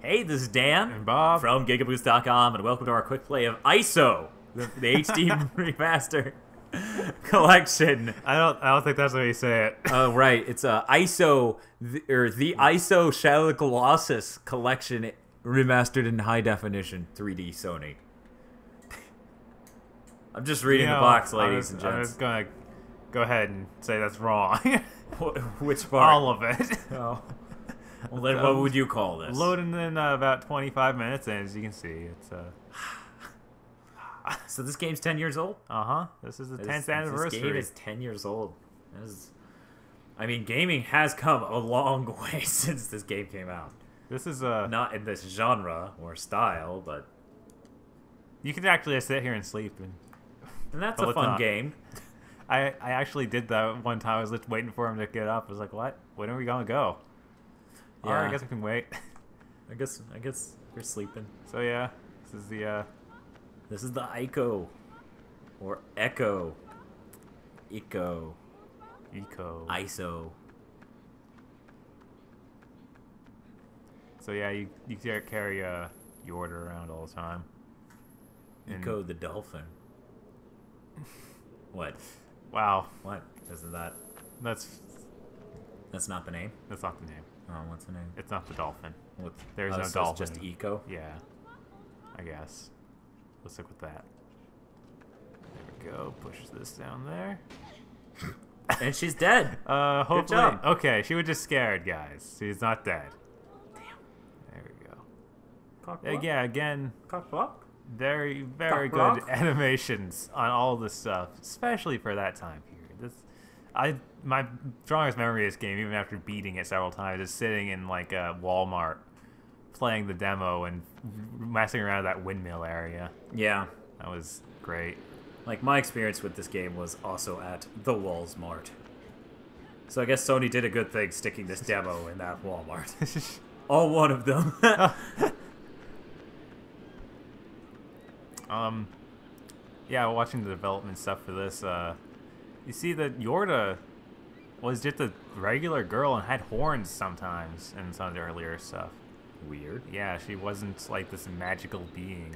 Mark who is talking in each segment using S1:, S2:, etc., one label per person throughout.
S1: Hey, this is Dan
S2: And Bob
S1: from GigaBoots.com, and welcome to our quick play of Ico, the HD Remastered Collection.
S2: I don't think that's how you say it.
S1: Oh, right. It's Ico, the Ico Shadow of the Colossus Collection Remastered in high definition 3D Sony. I'm just reading the box, ladies and gents.
S2: I'm just gonna go ahead and say that's wrong.
S1: Which part?
S2: All of it.
S1: Oh. Well, then what would you call this?
S2: Loading in about 25 minutes, and as you can see, it's
S1: So this game's 10 years old?
S2: This is the 10th anniversary.
S1: This game is 10 years old. I mean, gaming has come a long way since this game came out.
S2: This is
S1: not in this genre or style, but
S2: you can actually just sit here and sleep,
S1: and that's a fun game.
S2: I actually did that one time. I was just waiting for him to get up. I was like, "What? When are we gonna go?" Yeah. All right, I guess we can wait.
S1: I guess you're sleeping.
S2: So yeah, this is the
S1: Ico, or Ico, ISO.
S2: So yeah, you carry your order around all the time.
S1: Ico the dolphin. What?
S2: Wow.
S1: What? Isn't that? That's not the name?
S2: That's not the name.
S1: Oh, what's the name?
S2: It's not the dolphin.
S1: There's no dolphin. It's just Ico?
S2: Yeah. I guess. Let's stick with that. There we go. Push this down there.
S1: And she's dead.
S2: Hopefully.
S1: Good job.
S2: Okay, she was just scared, guys. She's not dead.
S1: Damn.
S2: There we go.
S1: Cock-block?
S2: Yeah, again.
S1: Cock-block?
S2: Very good animations on all this stuff, especially for that time period. My strongest memory of this game, even after beating it several times, is sitting in like a Walmart, playing the demo and messing around that windmill area.
S1: Yeah,
S2: that was great.
S1: Like, my experience with this game was also at the Walmart. So I guess Sony did a good thing sticking this demo in that Walmart. All one of them.
S2: Yeah, watching the development stuff for this, you see that Yorda was just a regular girl and had horns sometimes in some of the earlier stuff.
S1: Weird.
S2: Yeah, she wasn't like this magical being.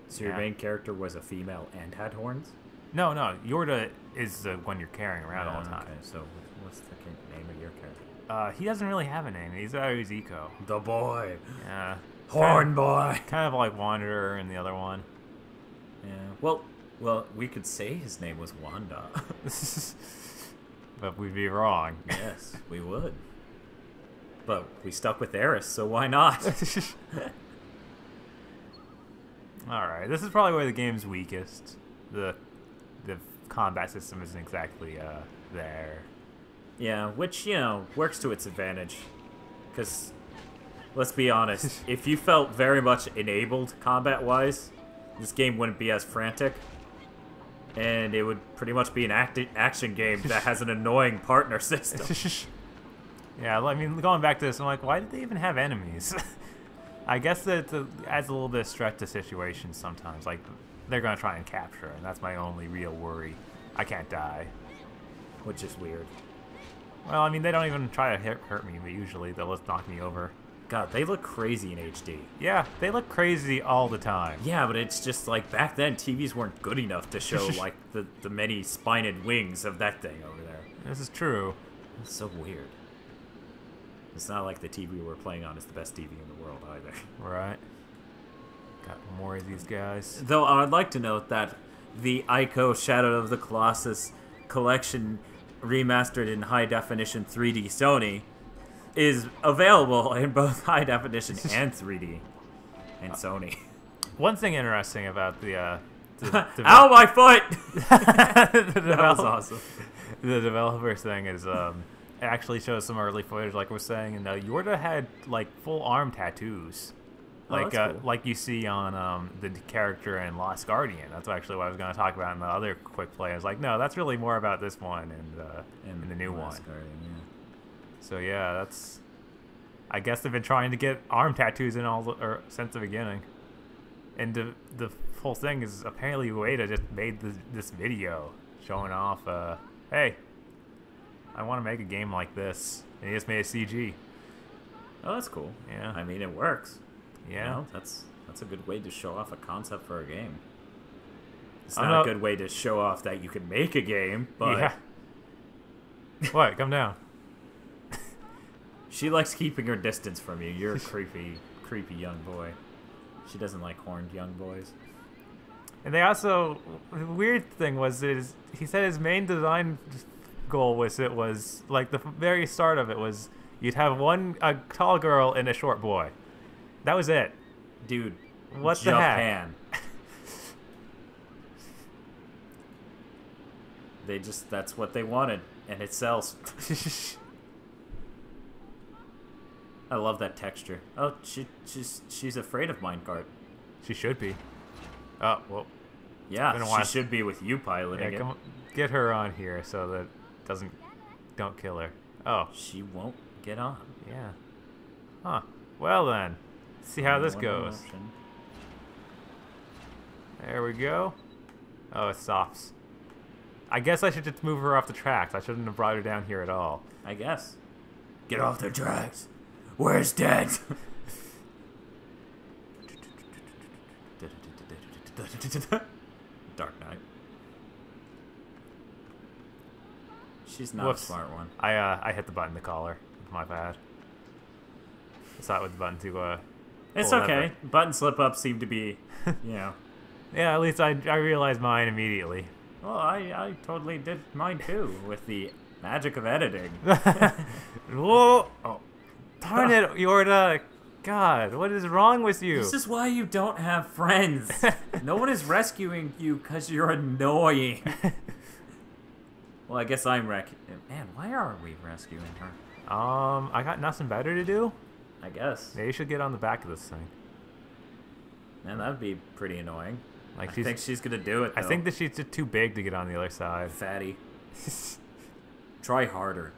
S1: So your main character was a female and had horns?
S2: No, Yorda is the one you're carrying around all the time.
S1: Okay, so what's the name of your character?
S2: He doesn't really have a name. He's always Ico.
S1: The boy.
S2: Yeah.
S1: Horn boy.
S2: Kind of like Wanderer in the other one.
S1: Yeah. Well, we could say his name was Wanda.
S2: But we'd be wrong.
S1: Yes, we would. But we stuck with Eris, so why not?
S2: Alright, this is probably where the game's weakest. The combat system isn't exactly there.
S1: Yeah, which, works to its advantage. Because, let's be honest, if you felt very much enabled combat-wise, this game wouldn't be as frantic. And it would pretty much be an action game that has an annoying partner system.
S2: Yeah, I mean, going back to this, I'm like, why did they even have enemies? I guess that it adds a little bit of stress to situations sometimes. Like, they're going to try and capture, and that's my only real worry. I can't die.
S1: Which is weird.
S2: Well, I mean, they don't even try to hurt me, but usually they'll just knock me over.
S1: God, they look crazy in HD.
S2: Yeah, they look crazy all the time.
S1: Yeah, but it's just like, back then, TVs weren't good enough to show, like, the many spined wings of that thing over there.
S2: This is true.
S1: It's so weird. It's not like the TV we're playing on is the best TV in the world, either.
S2: Right. Got more of these guys.
S1: Though, I'd like to note that the Ico Shadow of the Colossus Collection Remastered in high definition 3D Sony is available in both high definition and 3D and Sony.
S2: One thing interesting about the
S1: ow, my foot! That was awesome.
S2: The developers thing is it actually shows some early footage, like we're saying, and Yorda had like full arm tattoos, like
S1: cool.
S2: Like you see on the character in Lost Guardian. That's actually what I was going to talk about in the other quick play. I was like, no, that's really more about this one and in the new one.
S1: Guardian, yeah.
S2: So yeah, that's. I guess they've been trying to get arm tattoos in since the beginning, and the whole thing is apparently Ueda just made this video showing off. Hey, I want to make a game like this, and he just made a CG.
S1: Oh, that's cool.
S2: Yeah.
S1: I mean, it works.
S2: Yeah.
S1: You know, that's a good way to show off a concept for a game. It's
S2: I'm
S1: not a good way to show off that you can make a game, but...
S2: Yeah. What? Come down.
S1: She likes keeping her distance from you. You're a creepy young boy. She doesn't like horned young boys.
S2: And they also... The weird thing was, he said his main design goal was, like, the very start of it was, you'd have a tall girl and a short boy. That was it.
S1: Dude,
S2: what the heck?
S1: Japan. That's what they wanted, and it sells. I love that texture. Oh, she's afraid of minecart.
S2: She should be. Oh, well.
S1: Yeah, she should be with you piloting it.
S2: Get her on here so that don't kill her. Oh.
S1: She won't get on.
S2: Yeah. Huh. Well then. See how this goes. There we go. Oh, it stops. I guess I should just move her off the tracks. I shouldn't have brought her down here at all.
S1: I guess. Get off the tracks. Where's Dad? Dark Knight. She's not a smart one.
S2: I hit the button to call her. My bad. I saw it with the button to
S1: It's okay. Button slip-ups seem to be, you know.
S2: Yeah, at least I realized mine immediately.
S1: Well, I totally did mine too, with the magic of editing.
S2: Whoa! Oh. Darn it, Yorda! God, what is wrong with you?
S1: This is why you don't have friends. No one is rescuing you because you're annoying. Well, I guess I'm Man, why are we rescuing her?
S2: I got nothing better to do?
S1: I guess.
S2: Yeah, you should get on the back of this thing.
S1: Man, that would be pretty annoying.
S2: Like,
S1: I think she's gonna do it, though.
S2: I think that she's just too big to get on the other side.
S1: Fatty. Try harder.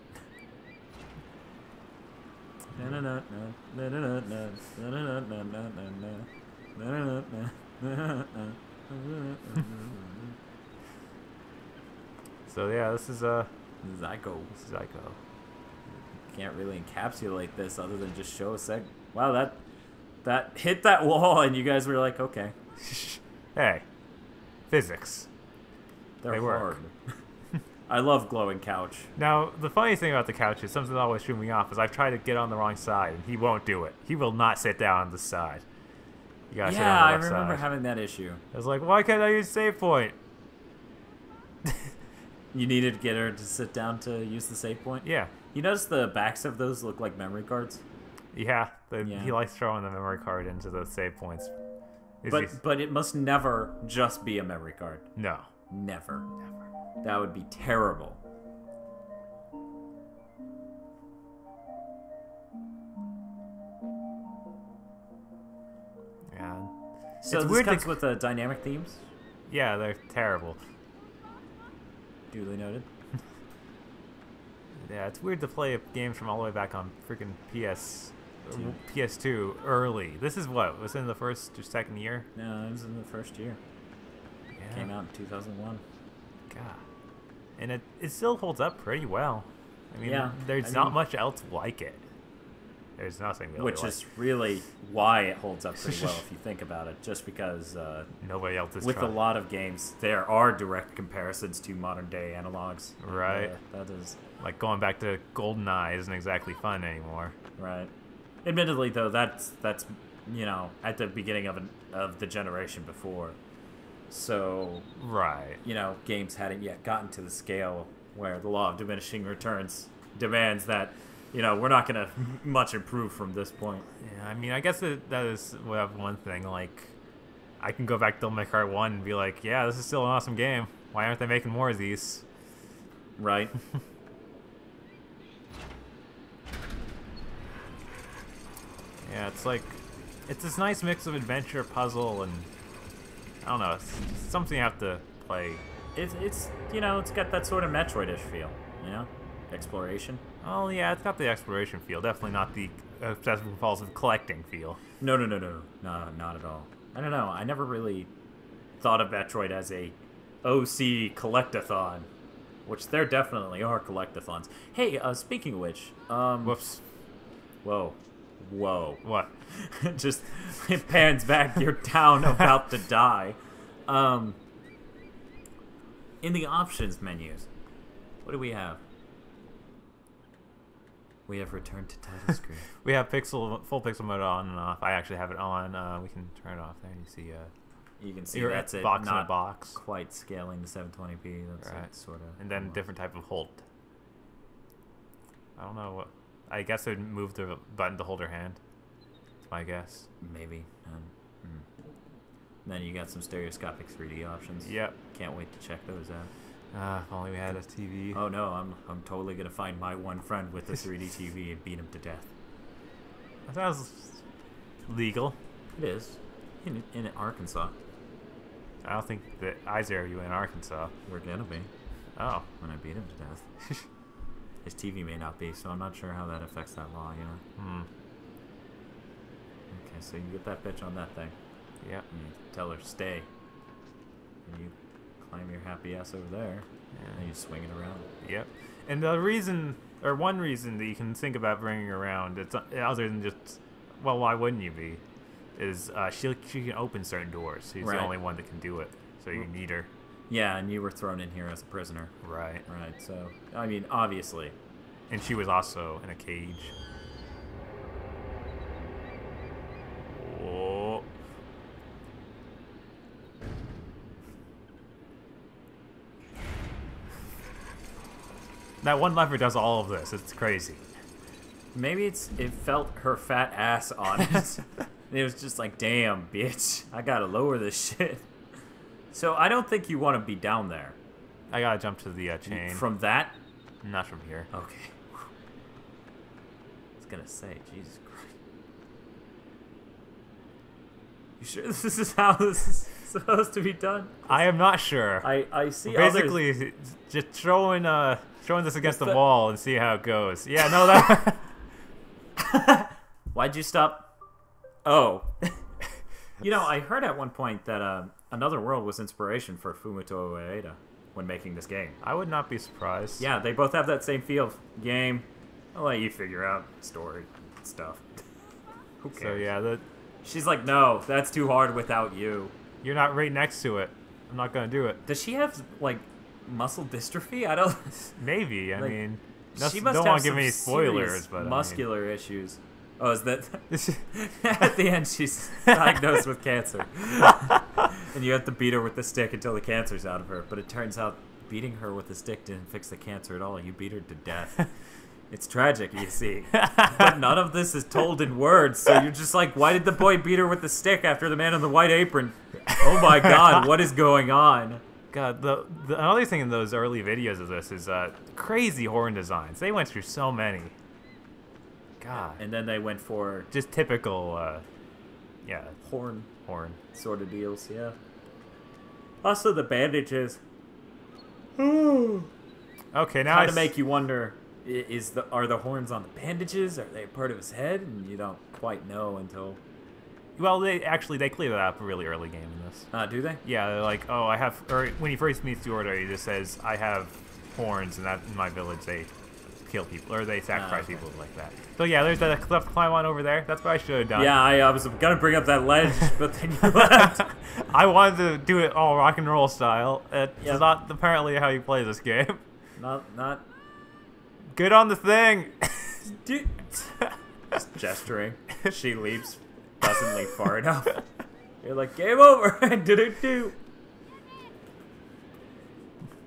S2: So yeah, this is Ico.
S1: This is Ico. Can't really encapsulate this other than just show a seg. Wow, that hit that wall, and you guys were like, okay.
S2: Hey, physics.
S1: They hard. I love glowing couch.
S2: Now, the funny thing about the couch is something that always threw me off is I've tried to get on the wrong side, and he won't do it. He will not sit down on the side. You gotta sit on the left
S1: I remember
S2: side.
S1: having that issue.
S2: I was like, why can't I use save point?
S1: You needed to get her to sit down to use the save point?
S2: Yeah.
S1: You notice the backs of those look like memory cards?
S2: Yeah, he likes throwing the memory card into the save points.
S1: But it must never just be a memory card.
S2: No.
S1: Never. That would be terrible.
S2: Yeah.
S1: So this comes with dynamic themes?
S2: Yeah, they're terrible.
S1: Duly noted.
S2: Yeah, it's weird to play games from all the way back on freaking PS2 early. This is what? Was it in the first or second year?
S1: No, it was in the first year.
S2: Yeah.
S1: It came out in 2001.
S2: God. And it still holds up pretty well. I mean, there's not much else like it. There's nothing really
S1: Which is really why it holds up pretty well if you think about it. Just because
S2: nobody else is
S1: with
S2: trying.
S1: A lot of games, there are direct comparisons to modern day analogs.
S2: Right.
S1: That is
S2: like going back to GoldenEye isn't exactly fun anymore.
S1: Right. Admittedly, though, that's you know, at the beginning of the generation before. So
S2: right.
S1: You know, games hadn't yet gotten to the scale where the law of diminishing returns demands that, you know, we're not going to much improve from this point.
S2: Yeah, I mean, I guess that is one thing. Like, I can go back to Make Heart 1 and be like, yeah, this is still an awesome game. Why aren't they making more of these?
S1: Right.
S2: Yeah, it's like, it's this nice mix of adventure, puzzle, and I don't know, it's something you have to play.
S1: It's you know, it's got that sort of Metroid-ish feel, you know? Exploration.
S2: Oh, yeah, it's got the exploration feel. Definitely not the obsessive-compulsive collecting feel.
S1: No, not at all. I don't know. I never really thought of Metroid as a OC collectathon, which there definitely are collectathons. Hey, speaking of which,
S2: whoops.
S1: Whoa. Whoa.
S2: What?
S1: Just, it pans back, you're down, about to die. In the options menus, what do we have? We have return to title screen.
S2: We have full pixel mode on and off. I actually have it on. We can turn it off there. You see,
S1: you can see
S2: your
S1: that's it.
S2: Box in
S1: not
S2: a box.
S1: Quite scaling to 720p. That's
S2: right.
S1: Sort of.
S2: And then different type of hold. I don't know what. I guess they'd move the button to hold her hand. That's my guess.
S1: Maybe. Then you got some stereoscopic 3D options.
S2: Yep.
S1: Can't wait to check those out.
S2: If only we had a TV.
S1: Oh no, I'm totally gonna find my one friend with a 3D TV and beat him to death.
S2: That sounds legal.
S1: It is. In Arkansas.
S2: I don't think that I zero you in Arkansas.
S1: We're gonna be.
S2: Oh.
S1: When I beat him to death. His TV may not be, so I'm not sure how that affects that law, you know? Okay, so you get that bitch on that thing.
S2: Yep.
S1: And you tell her, stay. And you climb your happy ass over there. Yeah. And you swing it around.
S2: Yep. And the reason, or one reason that you can think about bringing her around, it's other than just, well, why wouldn't you be, is she can open certain doors. She's the only one that can do it, so you need her.
S1: Yeah, and you were thrown in here as a prisoner.
S2: Right.
S1: Right, so, I mean, obviously.
S2: And she was also in a cage. Oh. That one lever does all of this. It's crazy.
S1: Maybe it felt her fat ass on it. It was just like, damn, bitch. I gotta lower this shit. So I don't think you want to be down there.
S2: I gotta jump to the chain.
S1: From that?
S2: Not from here.
S1: Okay. I was gonna say, Jesus Christ. You sure this is how this is supposed to be done?
S2: I am not sure.
S1: I see.
S2: Basically,
S1: others...
S2: just throwing this against the wall and see how it goes. Yeah, no, that.
S1: Why'd you stop? Oh. You know, I heard at one point that Another World was inspiration for Fumito Ueda when making this game.
S2: I would not be surprised.
S1: Yeah, they both have that same feel. Game. I'll let you figure out story stuff. Who cares?
S2: So yeah,
S1: she's like, no, that's too hard without you.
S2: You're not right next to it. I'm not gonna do it.
S1: Does she have like muscle dystrophy? I don't.
S2: Maybe. I mean,
S1: she must
S2: don't
S1: have
S2: want to give any spoilers, but
S1: muscular issues. Oh, is that at the end she's diagnosed with cancer, and you have to beat her with the stick until the cancer's out of her. But it turns out beating her with the stick didn't fix the cancer at all. You beat her to death. It's tragic, you see. But none of this is told in words, so you're just like, why did the boy beat her with the stick after the man in the white apron? Oh my God, what is going on?
S2: God, the another thing in those early videos of this is crazy horn designs. They went through so many. God.
S1: And then they went for
S2: just typical, yeah,
S1: horn
S2: sort
S1: of deals. Yeah. Also, the bandages.
S2: Okay, now
S1: to make you wonder: are the horns on the bandages? Are they part of his head? And you don't quite know until.
S2: Well, they clear that up a really early game in this.
S1: Do they?
S2: Yeah, they're like, oh, I have. Or when he first meets the Order, he just says, I have horns, and that in my village they kill people or they sacrifice people like that. So yeah, there's that cliff to climb on over there. That's what I should have done.
S1: Yeah, I was gonna bring up that ledge, but then you left.
S2: I wanted to do it all rock and roll style. It's not apparently how you play this game.
S1: Not
S2: good on the thing.
S1: Just gesturing. She leaps, doesn't leap far enough. You're like, game over. Do.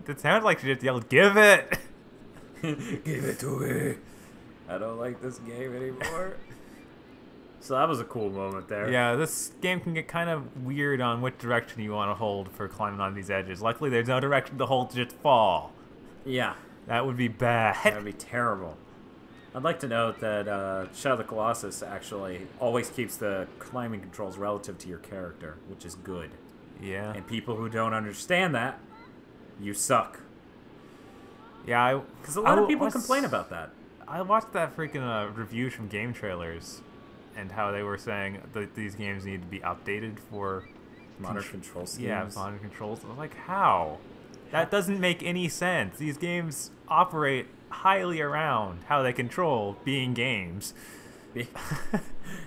S2: It sounded like she just yelled, "Give it."
S1: Give it to me. I don't like this game anymore. So that was a cool moment there.
S2: Yeah, this game can get kind of weird on which direction you want to hold for climbing on these edges. Luckily, there's no direction to hold to just fall.
S1: Yeah.
S2: That would be bad.
S1: That would be terrible. I'd like to note that Shadow of the Colossus actually always keeps the climbing controls relative to your character, which is good.
S2: Yeah.
S1: And people who don't understand that, you suck.
S2: Yeah,
S1: because a lot of people complain about that.
S2: I watched that freaking reviews from game trailers, and how they were saying that these games need to be updated for
S1: modern control schemes.
S2: Yeah, modern controls. I was like, how? That doesn't make any sense. These games operate highly around how they control being games.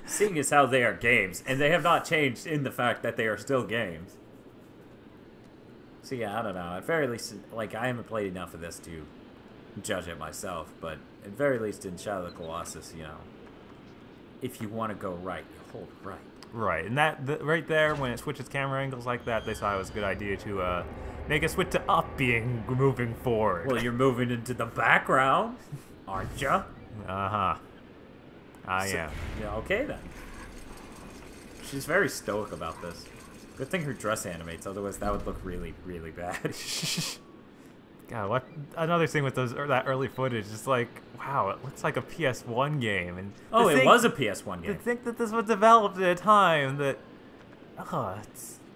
S1: Seeing as how they are games, and they have not changed in the fact that they are still games. So yeah, I don't know. At very least, like, I haven't played enough of this to judge it myself, but at very least in Shadow of the Colossus, you know, if you want to go right, you hold right.
S2: Right, and right there, when it switches camera angles like that, they thought it was a good idea to make a switch to up being moving forward.
S1: Well, you're moving into the background, aren't you?
S2: Uh-huh. I am.
S1: Yeah, okay then. She's very stoic about this. Good thing her dress animates, otherwise that would look really, really bad.
S2: God, what? Another thing with that early footage is like, wow, it looks like a PS1 game. And
S1: oh, it was a PS1 game.
S2: To think that this was developed at a time that,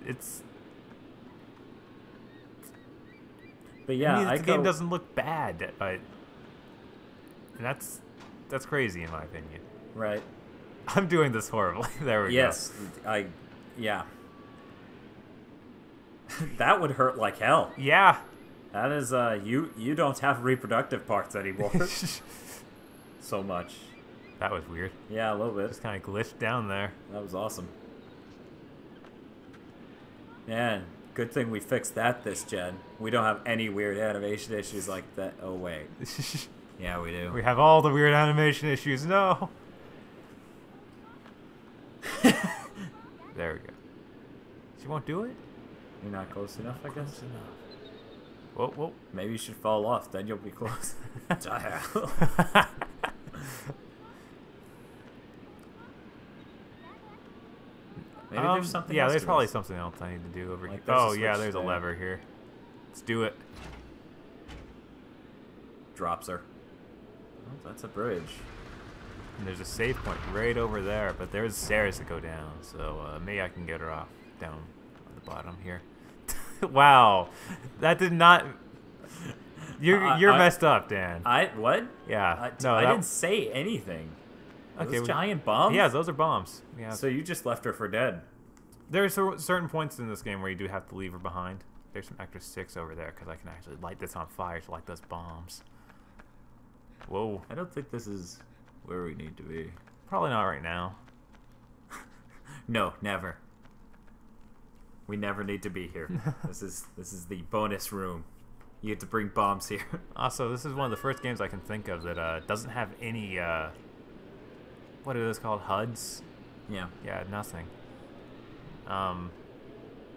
S2: it's.
S1: But yeah,
S2: the game doesn't look bad, but that's crazy in my opinion.
S1: Right.
S2: I'm doing this horribly. There we go.
S1: Yes, yeah. That would hurt like hell.
S2: Yeah.
S1: That is, you don't have reproductive parts anymore. So much.
S2: That was weird.
S1: Yeah, a little bit.
S2: Just kind of glitched down there.
S1: That was awesome. Man, good thing we fixed that this gen. We don't have any weird animation issues like that. Oh, wait. Yeah, we do.
S2: We have all the weird animation issues. No. There we go. She won't do it?
S1: You're not close enough, I guess?
S2: Close enough. Whoa, whoa.
S1: Maybe you should fall off, then you'll be close. Maybe there's something else.
S2: Yeah, there's probably something else I need to do over here. Oh, yeah, there's a lever here. Let's do it.
S1: Drops her. Oh, that's a bridge.
S2: And there's a save point right over there, but there's stairs that go down, so maybe I can get her off down on the bottom here. Wow, that did not. You're messed up, Dan.
S1: What?
S2: Yeah.
S1: I didn't say anything. Okay, those giant bombs?
S2: Yeah, those are bombs. Yeah.
S1: So you just left her for dead.
S2: There's certain points in this game where you do have to leave her behind. There's some extra sticks over there because I can actually light this on fire to light those bombs. Whoa.
S1: I don't think this is where we need to be.
S2: Probably not right now.
S1: No, never. We never need to be here. This is the bonus room. You get to bring bombs here.
S2: Also, this is one of the first games I can think of that doesn't have any what are those called? HUDs?
S1: Yeah.
S2: Yeah, nothing.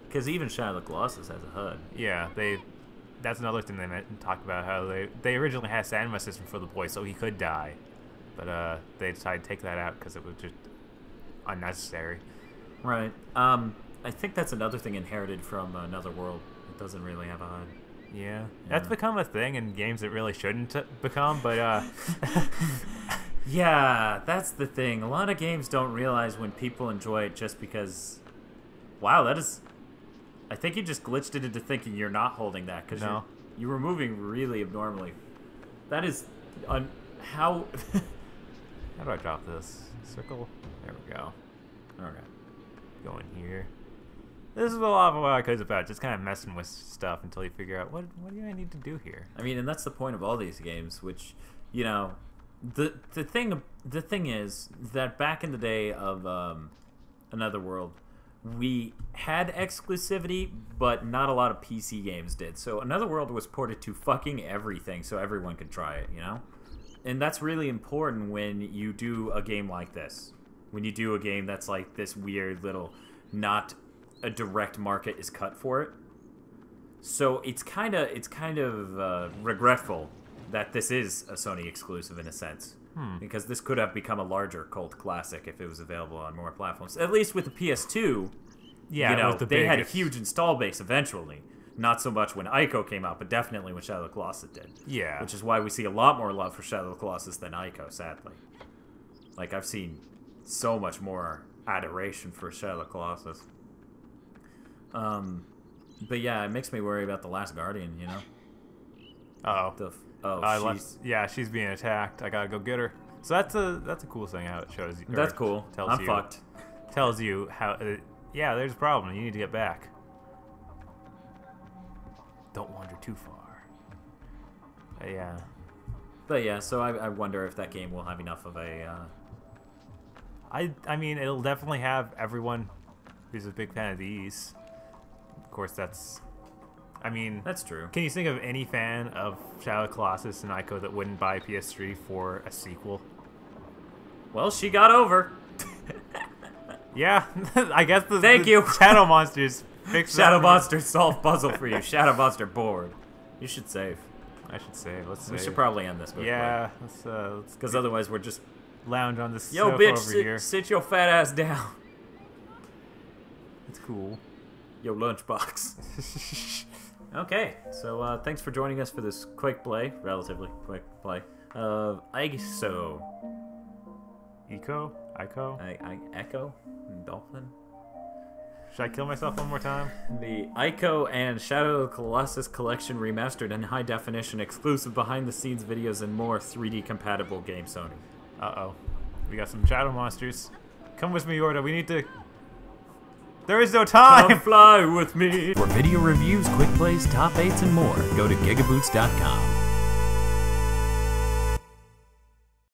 S1: Because even Shadow of the Colossus has a HUD.
S2: Yeah, that's another thing they talked about, how they originally had a stamina system for the boy so he could die. But they decided to take that out because it was just unnecessary.
S1: Right. I think that's another thing inherited from Another World. It doesn't really have a HUD.
S2: Yeah. That's become a thing in games that really shouldn't become, but
S1: yeah, that's the thing. A lot of games don't realize when people enjoy it just because... Wow, that is... I think you just glitched it into thinking you're not holding that because you were moving really abnormally. That is... How...
S2: How do I drop this? Circle? There we go.
S1: Okay.
S2: Go in here. This is a lot of what I could about, just kind of messing with stuff until you figure out what do I need to do here.
S1: I mean, and that's the point of all these games, which, you know, the thing is that back in the day of Another World, we had exclusivity, but not a lot of PC games did. So Another World was ported to fucking everything, so everyone could try it, you know? And that's really important when you do a game like this. When you do a game that's like this weird little, not a direct market is cut for it. So it's kind of regretful that this is a Sony exclusive in a sense. Because this could have become a larger cult classic if it was available on more platforms. At least with the PS2,
S2: yeah,
S1: you know, they had a huge install base eventually. Not so much when Ico came out, but definitely when Shadow of the Colossus did.
S2: Yeah. Which
S1: is why we see a lot more love for Shadow of the Colossus than Ico, sadly. Like, I've seen so much more adoration for Shadow of the Colossus. But yeah, it makes me worry about the Last Guardian, you know?
S2: She's being attacked. I gotta go get her. So that's a cool thing how it shows you.
S1: That's cool. I'm fucked.
S2: Tells you how. Yeah, there's a problem. You need to get back. Don't wander too far. Yeah.
S1: But yeah, so I wonder if that game will have enough of a
S2: I mean, it'll definitely have everyone who's a big fan of these. Of course, that's... I mean...
S1: That's true.
S2: Can you think of any fan of Shadow Colossus and Ico that wouldn't buy PS3 for a sequel?
S1: Well, she got over.
S2: Yeah, I guess
S1: Thank you.
S2: Shadow Monsters fixed
S1: Shadow Monster solved puzzle for you. Shadow Monster bored. You should save.
S2: I should save. Let's save.
S1: We should probably end this.
S2: Yeah, let's
S1: because otherwise we're just
S2: lounge on this
S1: yo
S2: sofa
S1: bitch,
S2: over here.
S1: sit your fat ass down.
S2: It's cool.
S1: Yo lunchbox. Okay, so thanks for joining us for this quick play, relatively quick play of Ico.
S2: Ico?
S1: I Echo? Dolphin?
S2: Should I kill myself one more time?
S1: The Ico and Shadow Colossus Collection Remastered in high definition, exclusive behind the scenes videos, and more 3D compatible game, Sony.
S2: Uh-oh. We got some shadow monsters. Come with me, Yorda. We need to... There is no time!
S1: Come fly with me!
S3: For video reviews, quick plays, top 8s, and more, go to GigaBoots.com.